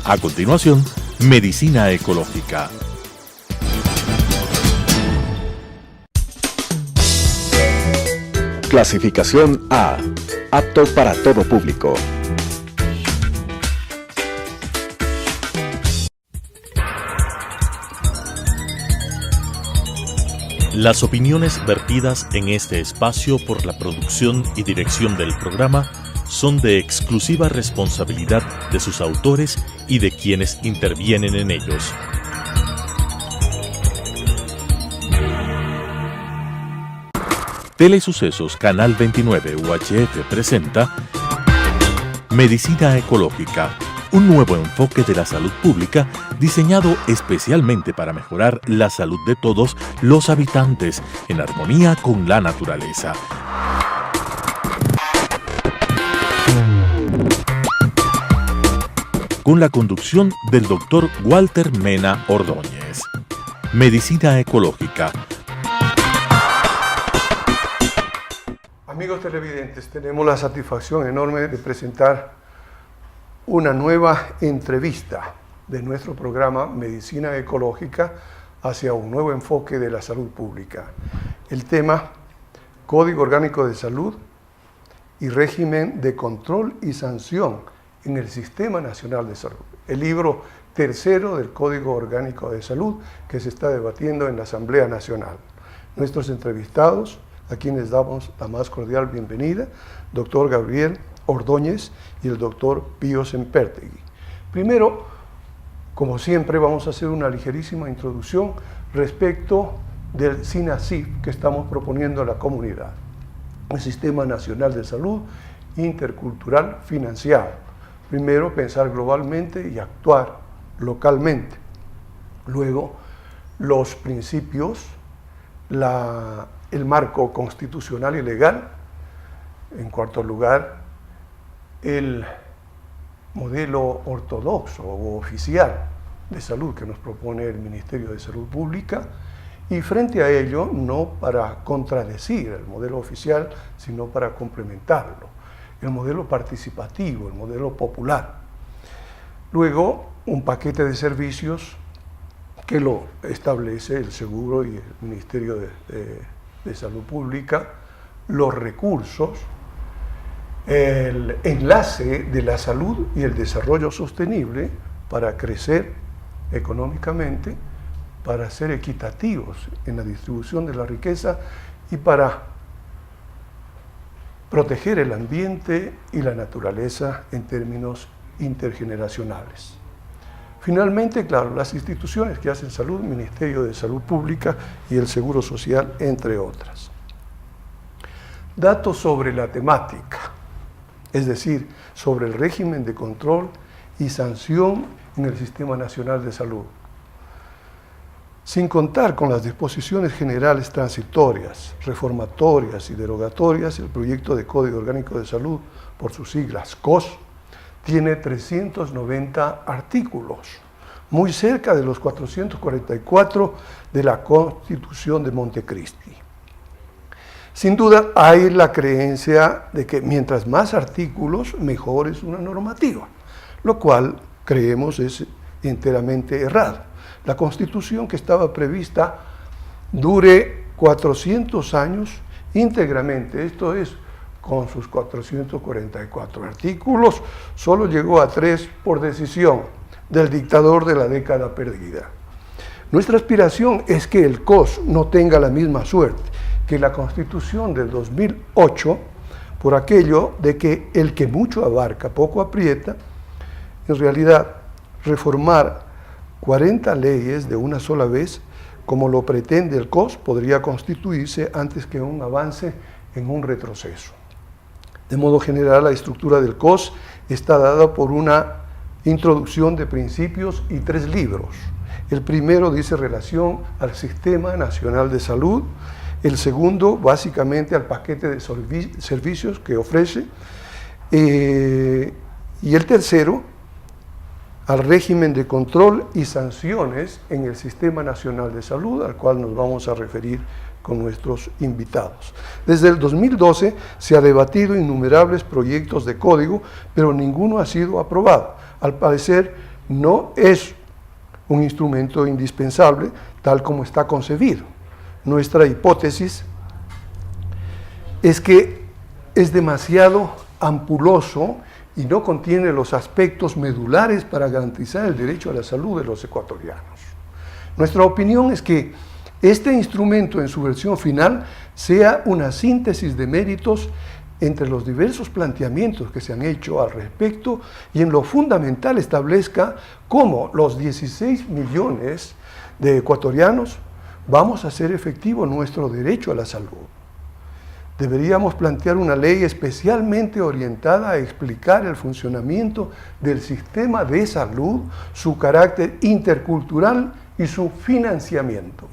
A continuación, Medicina Ecológica. Clasificación A. Apto para todo público. Las opiniones vertidas en este espacio por la producción y dirección del programa son de exclusiva responsabilidad de sus autores y de quienes intervienen en ellos. Telesucesos Canal 29 UHF presenta Medicina Ecológica, un nuevo enfoque de la salud pública diseñado especialmente para mejorar la salud de todos los habitantes en armonía con la naturaleza. Con la conducción del Dr. Walter Mena Ordóñez. Medicina Ecológica. Amigos televidentes, tenemos la satisfacción enorme de presentar una nueva entrevista de nuestro programa Medicina Ecológica hacia un nuevo enfoque de la salud pública. El tema, Código Orgánico de Salud y régimen de control y sanción en el Sistema Nacional de Salud. El libro tercero del Código Orgánico de Salud que se está debatiendo en la Asamblea Nacional. Nuestros entrevistados, a quienes damos la más cordial bienvenida, doctor Gabriel Ordóñez y el doctor Pío Sempertegui. Primero, como siempre, vamos a hacer una ligerísima introducción respecto del SINASIF que estamos proponiendo a la comunidad. El Sistema Nacional de Salud Intercultural Financiado. Primero, pensar globalmente y actuar localmente. Luego, los principios, el marco constitucional y legal. En cuarto lugar, el modelo ortodoxo o oficial de salud que nos propone el Ministerio de Salud Pública, y frente a ello, no para contradecir el modelo oficial, sino para complementarlo, el modelo participativo, el modelo popular. Luego, un paquete de servicios que lo establece el Seguro y el Ministerio de Salud Pública, los recursos, el enlace de la salud y el desarrollo sostenible para crecer económicamente, para ser equitativos en la distribución de la riqueza y para proteger el ambiente y la naturaleza en términos intergeneracionales. Finalmente, claro, las instituciones que hacen salud, Ministerio de Salud Pública y el Seguro Social, entre otras. Datos sobre la temática, es decir, sobre el régimen de control y sanción en el Sistema Nacional de Salud. Sin contar con las disposiciones generales transitorias, reformatorias y derogatorias, el proyecto de Código Orgánico de Salud, por sus siglas COS, tiene 390 artículos, muy cerca de los 444 de la Constitución de Montecristi. Sin duda hay la creencia de que mientras más artículos, mejor es una normativa, lo cual creemos es enteramente errado. La Constitución que estaba prevista dure 400 años íntegramente, esto es, con sus 444 artículos, solo llegó a 3 por decisión del dictador de la década perdida. Nuestra aspiración es que el COS no tenga la misma suerte que la Constitución del 2008, por aquello de que el que mucho abarca, poco aprieta. En realidad, reformar 40 leyes de una sola vez, como lo pretende el COS, podría constituirse antes que un avance en un retroceso. De modo general, la estructura del COS está dada por una introducción de principios y 3 libros. El primero dice relación al Sistema Nacional de Salud, el segundo básicamente al paquete de servicios que ofrece, y el tercero al régimen de control y sanciones en el Sistema Nacional de Salud, al cual nos vamos a referir con nuestros invitados. Desde el 2012 se ha debatido innumerables proyectos de código, pero ninguno ha sido aprobado. Al parecer, no es un instrumento indispensable tal como está concebido. Nuestra hipótesis es que es demasiado ampuloso y no contiene los aspectos medulares para garantizar el derecho a la salud de los ecuatorianos. Nuestra opinión es que este instrumento en su versión final sea una síntesis de méritos entre los diversos planteamientos que se han hecho al respecto y en lo fundamental establezca cómo los 16 millones de ecuatorianos vamos a hacer efectivo nuestro derecho a la salud. Deberíamos plantear una ley especialmente orientada a explicar el funcionamiento del sistema de salud, su carácter intercultural y su financiamiento.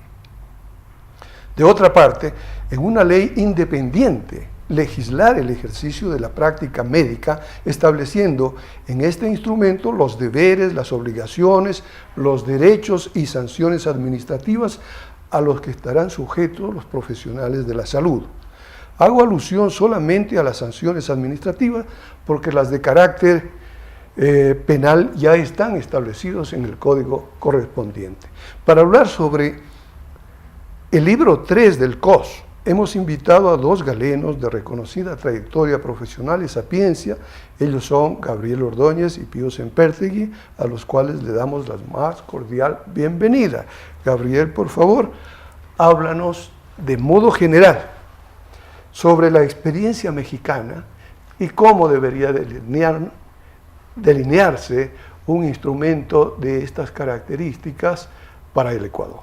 De otra parte, en una ley independiente, legislar el ejercicio de la práctica médica, estableciendo en este instrumento los deberes, las obligaciones, los derechos y sanciones administrativas a los que estarán sujetos los profesionales de la salud. Hago alusión solamente a las sanciones administrativas porque las de carácter penal ya están establecidos en el código correspondiente. Para hablar sobre el libro 3 del COS, hemos invitado a dos galenos de reconocida trayectoria profesional y sapiencia. Ellos son Gabriel Ordóñez y Pío Sempertegui, a los cuales le damos la más cordial bienvenida. Gabriel, por favor, háblanos de modo general sobre la experiencia mexicana y cómo debería delinearse un instrumento de estas características para el Ecuador.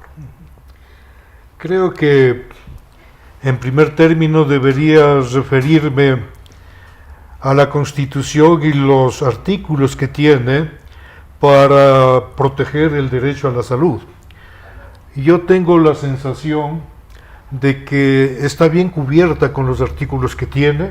Creo que en primer término debería referirme a la Constitución y los artículos que tiene para proteger el derecho a la salud. Yo tengo la sensación de que está bien cubierta con los artículos que tiene,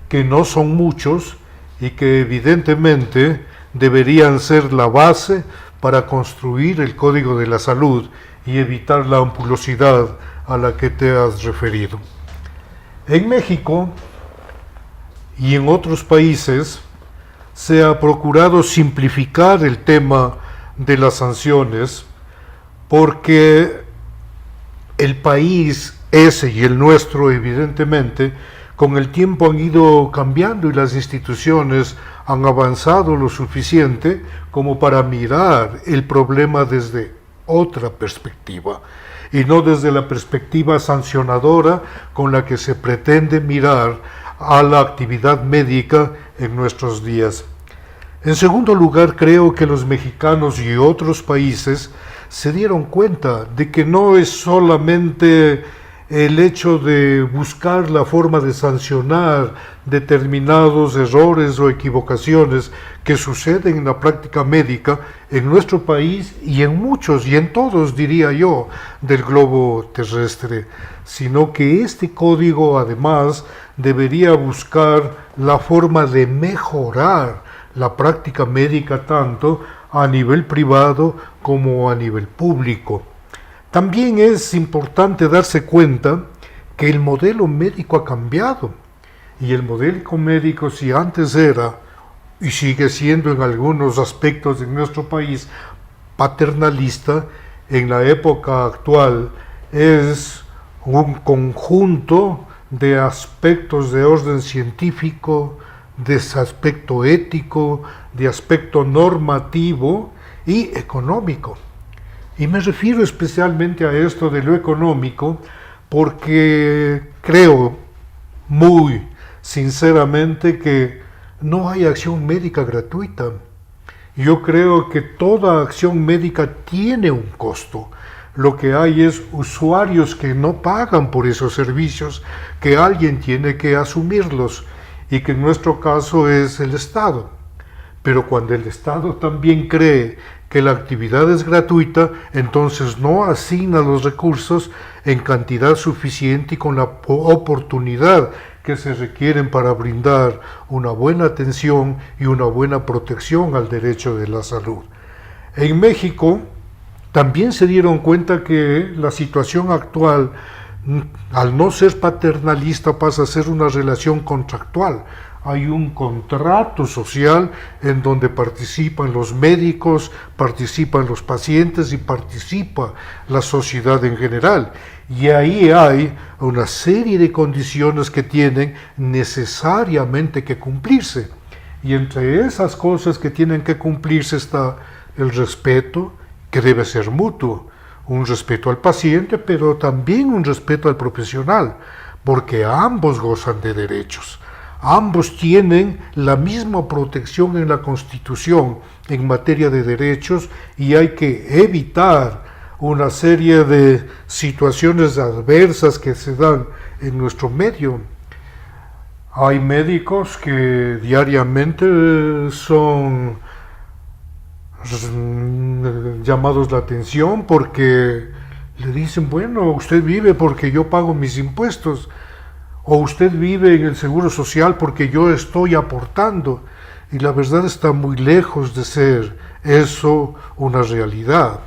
que no son muchos y que evidentemente deberían ser la base para construir el Código de la Salud y evitar la ampulosidad a la que te has referido. En México y en otros países se ha procurado simplificar el tema de las sanciones porque el país ese y el nuestro, evidentemente, con el tiempo han ido cambiando y las instituciones han avanzado lo suficiente como para mirar el problema desde otra perspectiva y no desde la perspectiva sancionadora con la que se pretende mirar a la actividad médica en nuestros días. En segundo lugar, creo que los mexicanos y otros países se dieron cuenta de que no es solamente el hecho de buscar la forma de sancionar determinados errores o equivocaciones que suceden en la práctica médica en nuestro país y en muchos, y en todos, diría yo, del globo terrestre, sino que este código además debería buscar la forma de mejorar la práctica médica tanto a nivel privado como a nivel público. También es importante darse cuenta que el modelo médico ha cambiado y el modelo médico, si antes era y sigue siendo en algunos aspectos de nuestro país paternalista, en la época actual es un conjunto de aspectos de orden científico, de aspecto ético, de aspecto normativo y económico. Y me refiero especialmente a esto de lo económico porque creo muy sinceramente que no hay acción médica gratuita. Yo creo que toda acción médica tiene un costo. Lo que hay es usuarios que no pagan por esos servicios, que alguien tiene que asumirlos y que en nuestro caso es el Estado. Pero cuando el Estado también cree que la actividad es gratuita, entonces no asigna los recursos en cantidad suficiente y con la oportunidad que se requieren para brindar una buena atención y una buena protección al derecho de la salud. En México también se dieron cuenta que la situación actual, al no ser paternalista, pasa a ser una relación contractual. hay un contrato social en donde participan los médicos, participan los pacientes y participa la sociedad en general. Y ahí hay una serie de condiciones que tienen necesariamente que cumplirse. Y entre esas cosas que tienen que cumplirse está el respeto, que debe ser mutuo. Un respeto al paciente, pero también un respeto al profesional, porque ambos gozan de derechos. Ambos tienen la misma protección en la Constitución en materia de derechos y hay que evitar una serie de situaciones adversas que se dan en nuestro medio. Hay médicos que diariamente son llamados la atención porque le dicen, bueno, usted vive porque yo pago mis impuestos, o usted vive en el seguro social porque yo estoy aportando, y la verdad está muy lejos de ser eso una realidad.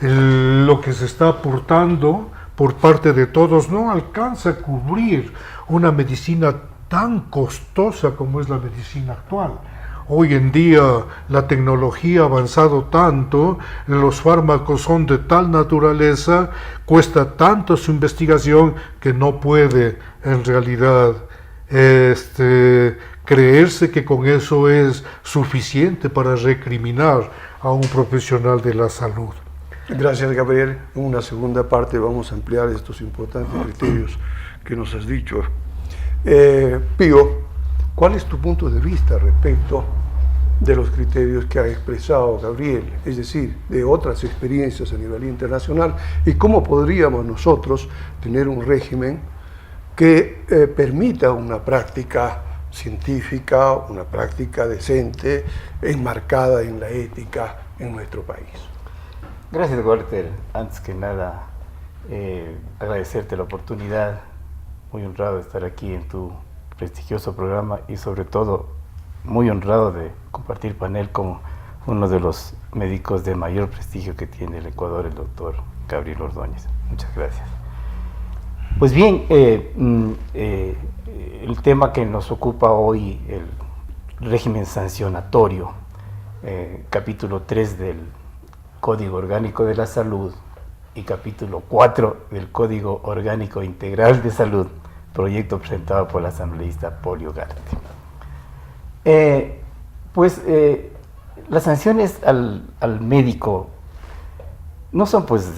Lo que se está aportando por parte de todos no alcanza a cubrir una medicina tan costosa como es la medicina actual. Hoy en día la tecnología ha avanzado tanto, los fármacos son de tal naturaleza, cuesta tanto su investigación que no puede en realidad creerse que con eso es suficiente para recriminar a un profesional de la salud. Gracias, Gabriel. En una segunda parte vamos a ampliar estos importantes criterios que nos has dicho. Pío, ¿cuál es tu punto de vista respecto de los criterios que ha expresado Gabriel, es decir, de otras experiencias a nivel internacional, y cómo podríamos nosotros tener un régimen que permita una práctica científica, una práctica decente, enmarcada en la ética en nuestro país? Gracias, Walter. Antes que nada, agradecerte la oportunidad, muy honrado de estar aquí en tu prestigioso programa y sobre todo muy honrado de compartir panel con uno de los médicos de mayor prestigio que tiene el Ecuador, el doctor Gabriel Ordóñez. Muchas gracias. Pues bien, el tema que nos ocupa hoy, el régimen sancionatorio, capítulo 3 del Código Orgánico de la Salud y capítulo 4 del Código Orgánico Integral de Salud, proyecto presentado por el asambleísta Polio Garte. Las sanciones al médico no son pues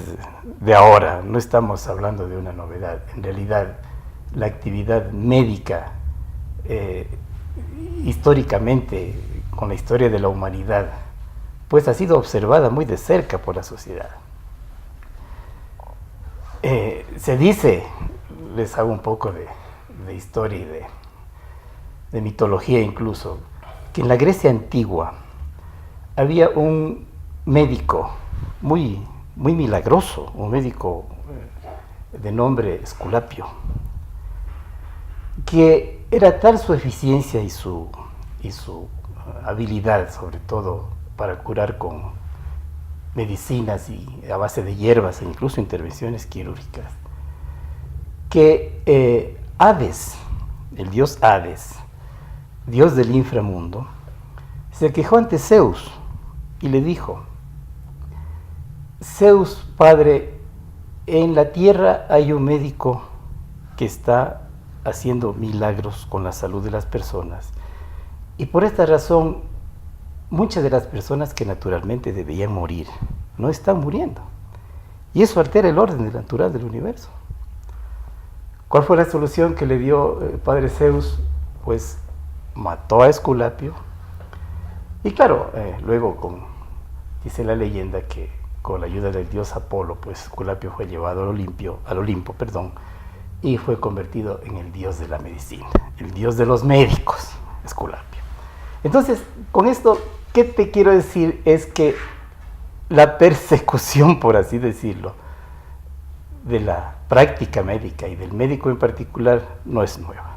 de ahora, no estamos hablando de una novedad. En realidad, la actividad médica históricamente, con la historia de la humanidad, pues ha sido observada muy de cerca por la sociedad. Se dice, les hago un poco de historia y de mitología incluso, que en la Grecia antigua había un médico muy milagroso, un médico de nombre Esculapio, que era tal su eficiencia y su habilidad, sobre todo para curar con medicinas y a base de hierbas e incluso intervenciones quirúrgicas, que Hades, el dios Hades, dios del inframundo, se quejó ante Zeus y le dijo: Zeus, padre, en la tierra hay un médico que está haciendo milagros con la salud de las personas, y por esta razón muchas de las personas que naturalmente debían morir no están muriendo, y eso altera el orden natural del universo. ¿Cuál fue la solución que le dio el padre Zeus? Pues mató a Esculapio, y claro, luego dice la leyenda que con la ayuda del dios Apolo, pues Esculapio fue llevado al Olimpo, y fue convertido en el dios de la medicina, el dios de los médicos, Esculapio. Entonces, con esto, ¿qué te quiero decir? Es que la persecución, por así decirlo, de la práctica médica y del médico en particular no es nueva.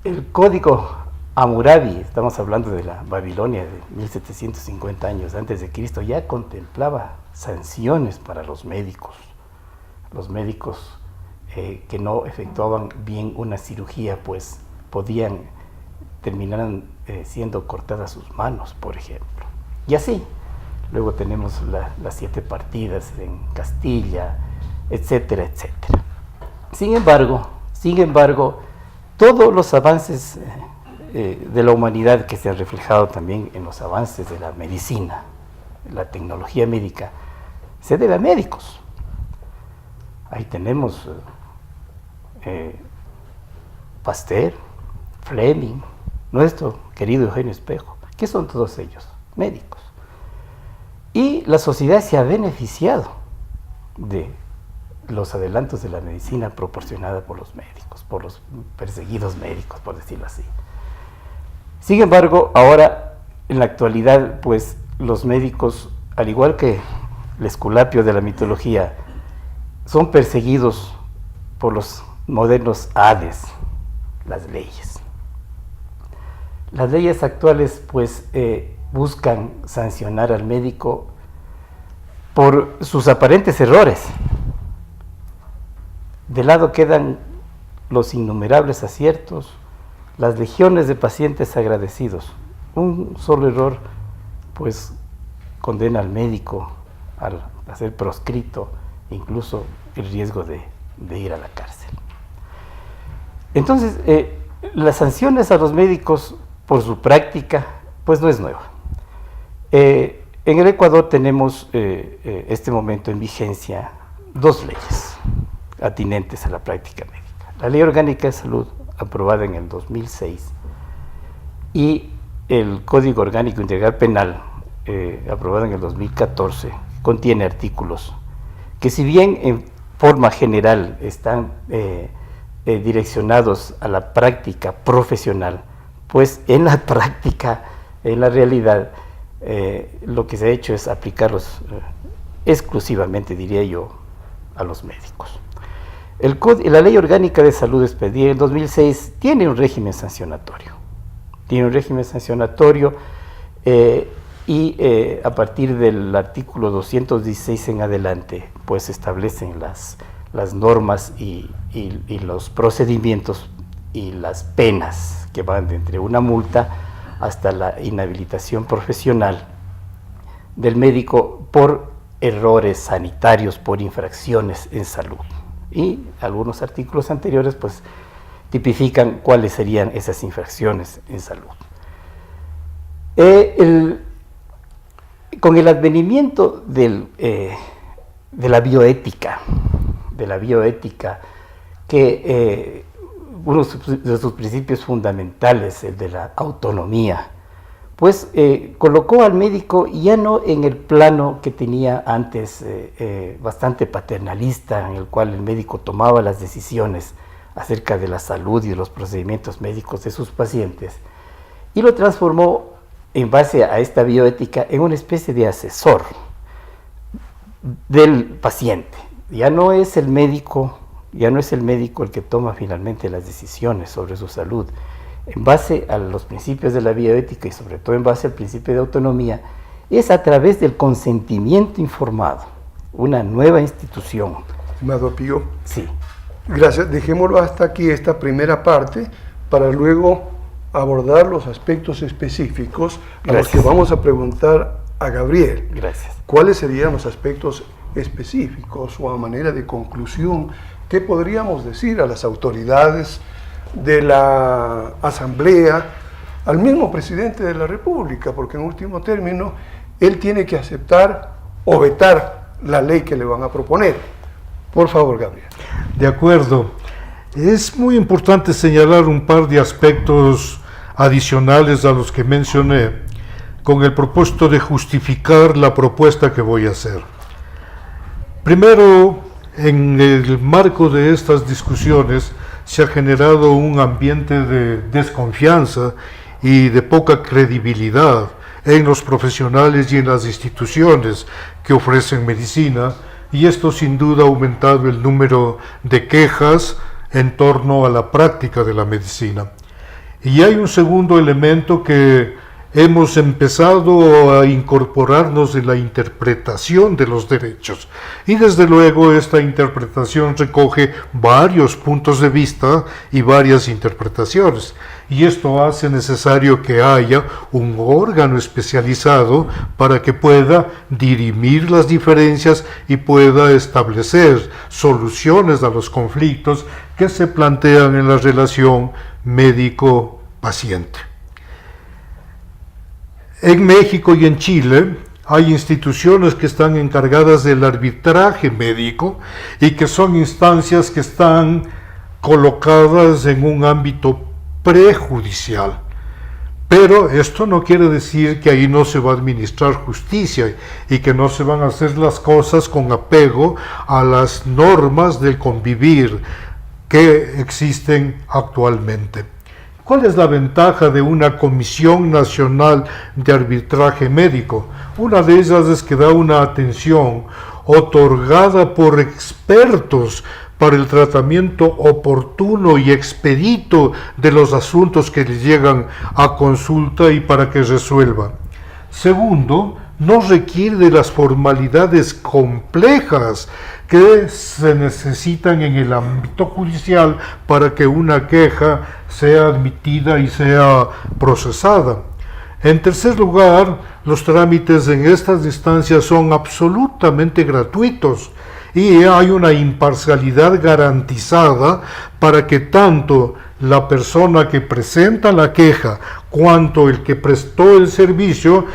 El código Hammurabi, estamos hablando de la Babilonia de 1750 años antes de Cristo, ya contemplaba sanciones para los médicos que no efectuaban bien una cirugía, pues podían terminaran siendo cortadas sus manos, por ejemplo. Y así, luego tenemos las 7 partidas en Castilla, etcétera, etcétera. Sin embargo, todos los avances de la humanidad que se han reflejado también en los avances de la medicina, la tecnología médica, se debe a médicos. Ahí tenemos Pasteur, Fleming, nuestro querido Eugenio Espejo. ¿Qué son todos ellos? Médicos. Y la sociedad se ha beneficiado de los adelantos de la medicina proporcionada por los médicos, por los perseguidos médicos, por decirlo así. Sin embargo, ahora, en la actualidad, pues los médicos, al igual que el Esculapio de la mitología, son perseguidos por los modernos hades, las leyes. Las leyes actuales, pues, buscan sancionar al médico por sus aparentes errores. De lado quedan los innumerables aciertos, las legiones de pacientes agradecidos. Un solo error, pues, condena al médico a ser proscrito, incluso el riesgo de ir a la cárcel. Entonces, las sanciones a los médicos por su práctica, pues no es nueva. En el Ecuador tenemos este momento en vigencia 2 leyes atinentes a la práctica médica. La Ley Orgánica de Salud, aprobada en el 2006, y el Código Orgánico Integral Penal, aprobado en el 2014, contiene artículos que, si bien en forma general están direccionados a la práctica profesional, pues en la práctica, en la realidad, lo que se ha hecho es aplicarlos exclusivamente, diría yo, a los médicos. La Ley Orgánica de Salud expedida en 2006 tiene un régimen sancionatorio. Y a partir del artículo 216 en adelante, pues establecen las normas y los procedimientos y las penas que van de entre una multa hasta la inhabilitación profesional del médico por errores sanitarios, por infracciones en salud. Y algunos artículos anteriores pues tipifican cuáles serían esas infracciones en salud. Con el advenimiento de la bioética, que uno de sus principios fundamentales, el de la autonomía, pues colocó al médico ya no en el plano que tenía antes, bastante paternalista, en el cual el médico tomaba las decisiones acerca de la salud y de los procedimientos médicos de sus pacientes, y lo transformó, en base a esta bioética, en una especie de asesor del paciente. Ya no es el médico el que toma finalmente las decisiones sobre su salud. En base a los principios de la bioética y sobre todo en base al principio de autonomía, es a través del consentimiento informado, una nueva institución. Estimado Pío. Sí. Gracias. Dejémoslo hasta aquí, esta primera parte, para luego abordar los aspectos específicos a los que vamos a preguntar a Gabriel. Gracias. ¿Cuáles serían los aspectos específicos o a manera de conclusión que podríamos decir a las autoridades de la Asamblea, al mismo presidente de la República, porque en último término él tiene que aceptar o vetar la ley que le van a proponer? Por favor, Gabriel. De acuerdo. Es muy importante señalar un par de aspectos adicionales a los que mencioné, con el propósito de justificar la propuesta que voy a hacer. Primero, en el marco de estas discusiones se ha generado un ambiente de desconfianza y de poca credibilidad en los profesionales y en las instituciones que ofrecen medicina, y esto sin duda ha aumentado el número de quejas en torno a la práctica de la medicina. Y hay un segundo elemento que hemos empezado a incorporarnos en la interpretación de los derechos. Y desde luego esta interpretación recoge varios puntos de vista y varias interpretaciones. Y esto hace necesario que haya un órgano especializado para que pueda dirimir las diferencias y pueda establecer soluciones a los conflictos que se plantean en la relación médico-paciente. En México y en Chile hay instituciones que están encargadas del arbitraje médico y que son instancias que están colocadas en un ámbito prejudicial. Pero esto no quiere decir que ahí no se va a administrar justicia y que no se van a hacer las cosas con apego a las normas del convivir que existen actualmente. ¿Cuál es la ventaja de una Comisión Nacional de Arbitraje Médico? Una de ellas es que da una atención otorgada por expertos para el tratamiento oportuno y expedito de los asuntos que les llegan a consulta y para que resuelvan. Segundo, no requiere de las formalidades complejas que se necesitan en el ámbito judicial para que una queja sea admitida y sea procesada. En tercer lugar, los trámites en estas instancias son absolutamente gratuitos y hay una imparcialidad garantizada para que tanto la persona que presenta la queja cuanto el que prestó el servicio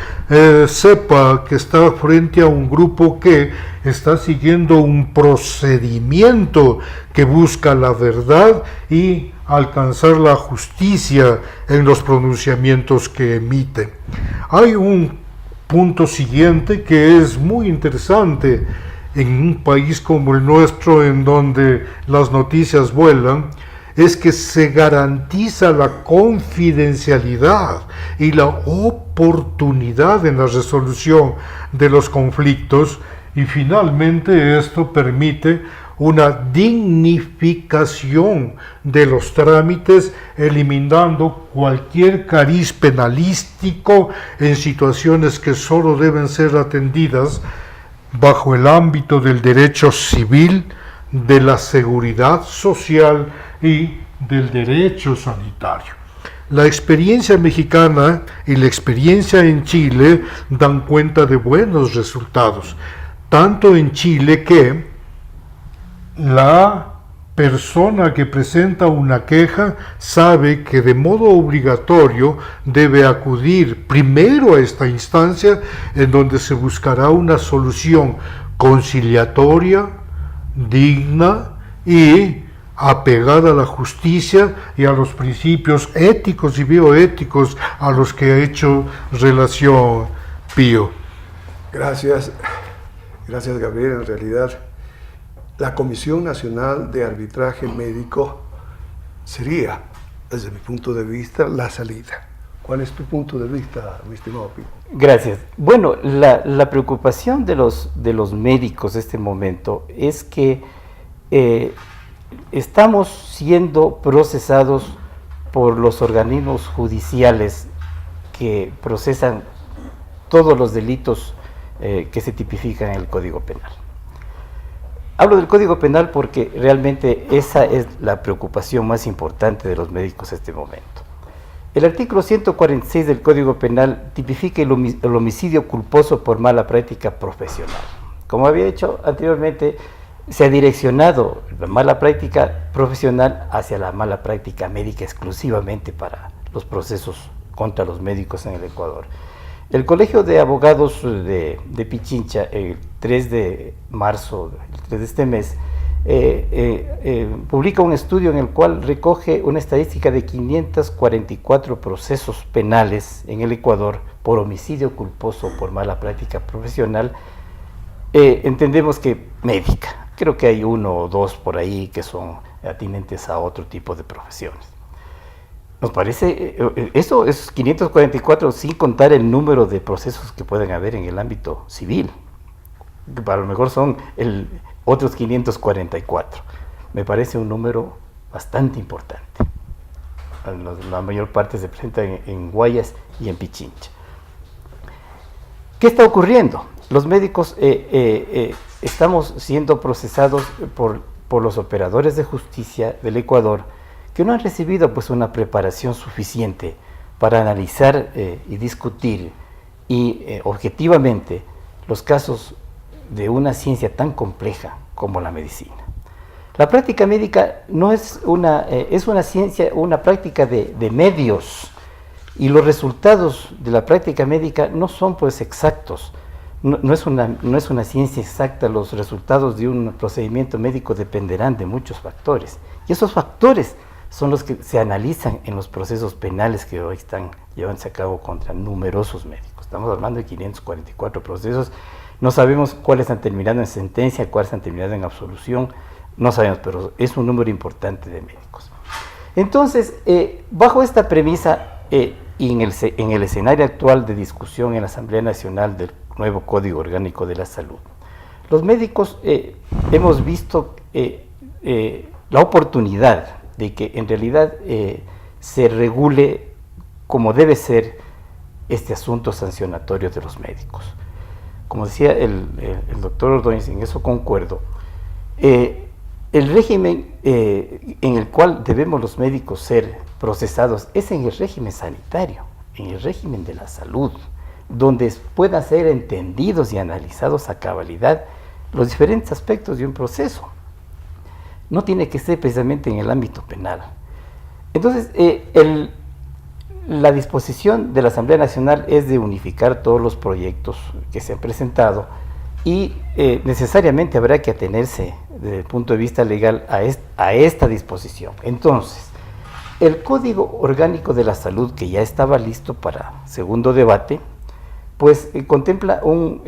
sepa que está frente a un grupo que está siguiendo un procedimiento que busca la verdad y alcanzar la justicia en los pronunciamientos que emite. Hay un punto siguiente que es muy interesante en un país como el nuestro, en donde las noticias vuelan, es que se garantiza la confidencialidad y la oportunidad en la resolución de los conflictos, y finalmente esto permite una dignificación de los trámites, eliminando cualquier cariz penalístico en situaciones que solo deben ser atendidas bajo el ámbito del derecho civil, de la seguridad social y del derecho sanitario. La experiencia mexicana y la experiencia en Chile dan cuenta de buenos resultados, tanto en Chile que la persona que presenta una queja sabe que de modo obligatorio debe acudir primero a esta instancia, en donde se buscará una solución conciliatoria, digna y apegada a la justicia y a los principios éticos y bioéticos a los que ha hecho relación Pío. Gracias Gabriel. En realidad, la Comisión Nacional de Arbitraje Médico sería, desde mi punto de vista, la salida. ¿Cuál es tu punto de vista, mi estimado Pío? Gracias. Bueno, la preocupación de los médicos en este momento es que estamos siendo procesados por los organismos judiciales que procesan todos los delitos que se tipifican en el Código Penal. Hablo del Código Penal porque realmente esa es la preocupación más importante de los médicos en este momento. El artículo 146 del Código Penal tipifica el homicidio culposo por mala práctica profesional. Como había dicho anteriormente, se ha direccionado la mala práctica profesional hacia la mala práctica médica exclusivamente para los procesos contra los médicos en el Ecuador. El Colegio de Abogados de Pichincha, el 3 de marzo, el 3 de este mes, publica un estudio en el cual recoge una estadística de 544 procesos penales en el Ecuador por homicidio culposo por mala práctica profesional, entendemos que médica. Creo que hay uno o dos por ahí que son atinentes a otro tipo de profesiones. Nos parece, eso es 544 sin contar el número de procesos que pueden haber en el ámbito civil, que a lo mejor son otros 544. Me parece un número bastante importante. la mayor parte se presenta en Guayas y en Pichincha. ¿Qué está ocurriendo? Los médicos estamos siendo procesados por los operadores de justicia del Ecuador, que no han recibido pues una preparación suficiente para analizar y discutir objetivamente los casos de una ciencia tan compleja como la medicina. La práctica médica no es es una ciencia, una práctica de medios, y los resultados de la práctica médica no son pues exactos. No es una ciencia exacta. Los resultados de un procedimiento médico dependerán de muchos factores, y esos factores son los que se analizan en los procesos penales que hoy están llevándose a cabo contra numerosos médicos. Estamos hablando de 544 procesos. No sabemos cuáles han terminado en sentencia, cuáles han terminado en absolución, no sabemos, pero es un número importante de médicos. Entonces, bajo esta premisa y en el escenario actual de discusión en la Asamblea Nacional del nuevo Código Orgánico de la Salud, los médicos hemos visto la oportunidad de que en realidad se regule como debe ser este asunto sancionatorio de los médicos. Como decía el doctor Ordóñez, en eso concuerdo, el régimen en el cual debemos los médicos ser procesados es en el régimen sanitario, en el régimen de la salud, donde puedan ser entendidos y analizados a cabalidad los diferentes aspectos de un proceso. No tiene que ser precisamente en el ámbito penal. Entonces, la disposición de la Asamblea Nacional es de unificar todos los proyectos que se han presentado, y necesariamente habrá que atenerse desde el punto de vista legal a esta disposición. Entonces, el Código Orgánico de la Salud, que ya estaba listo para segundo debate, pues contempla un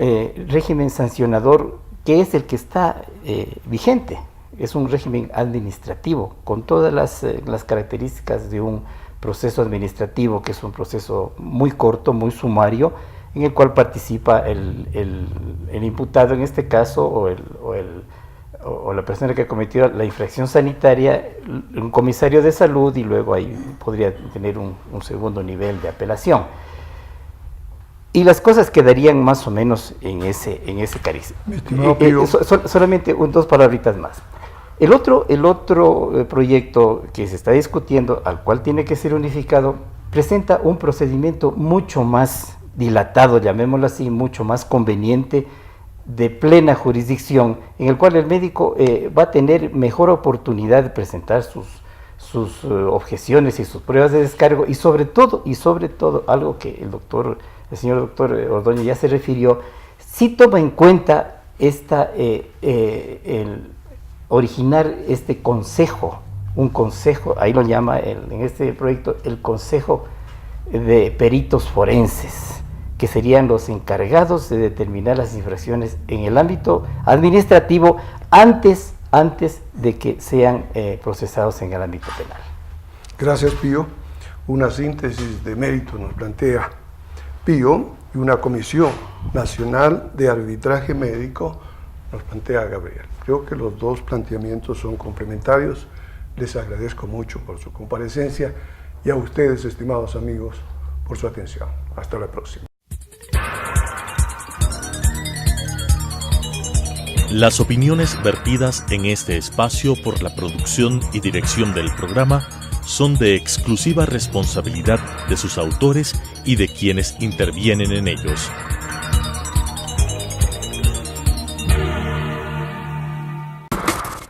régimen sancionador que es el que está vigente. Es un régimen administrativo con todas las características de un proceso administrativo, que es un proceso muy corto, muy sumario, en el cual participa el imputado en este caso, o la persona que ha cometido la infracción sanitaria, un comisario de salud, y luego ahí podría tener un segundo nivel de apelación. Y las cosas quedarían más o menos en ese cariz. Solamente dos palabritas más. El otro proyecto que se está discutiendo, al cual tiene que ser unificado, presenta un procedimiento mucho más dilatado, llamémoslo así, mucho más conveniente, de plena jurisdicción, en el cual el médico va a tener mejor oportunidad de presentar sus objeciones y sus pruebas de descargo, y sobre todo, algo que el señor doctor Ordóñez ya se refirió, sí toma en cuenta el originar este consejo, ahí lo llama en este proyecto el Consejo de Peritos Forenses, que serían los encargados de determinar las infracciones en el ámbito administrativo antes de que sean procesados en el ámbito penal. Gracias, Pío. Una síntesis de mérito nos plantea Pío, y una Comisión Nacional de Arbitraje Médico nos plantea Gabriel. Creo que los dos planteamientos son complementarios. Les agradezco mucho por su comparecencia, y a ustedes, estimados amigos, por su atención. Hasta la próxima. Las opiniones vertidas en este espacio por la producción y dirección del programa son de exclusiva responsabilidad de sus autores y de quienes intervienen en ellos.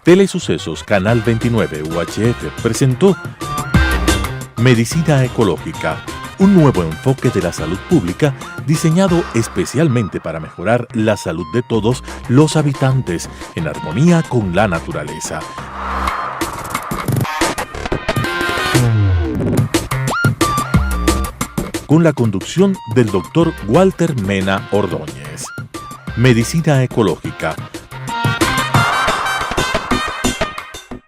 Telesucesos Canal 29 UHF presentó Medicina Ecológica, un nuevo enfoque de la salud pública diseñado especialmente para mejorar la salud de todos los habitantes en armonía con la naturaleza. Con la conducción del Dr. Walter Mena Ordóñez. Medicina Ecológica,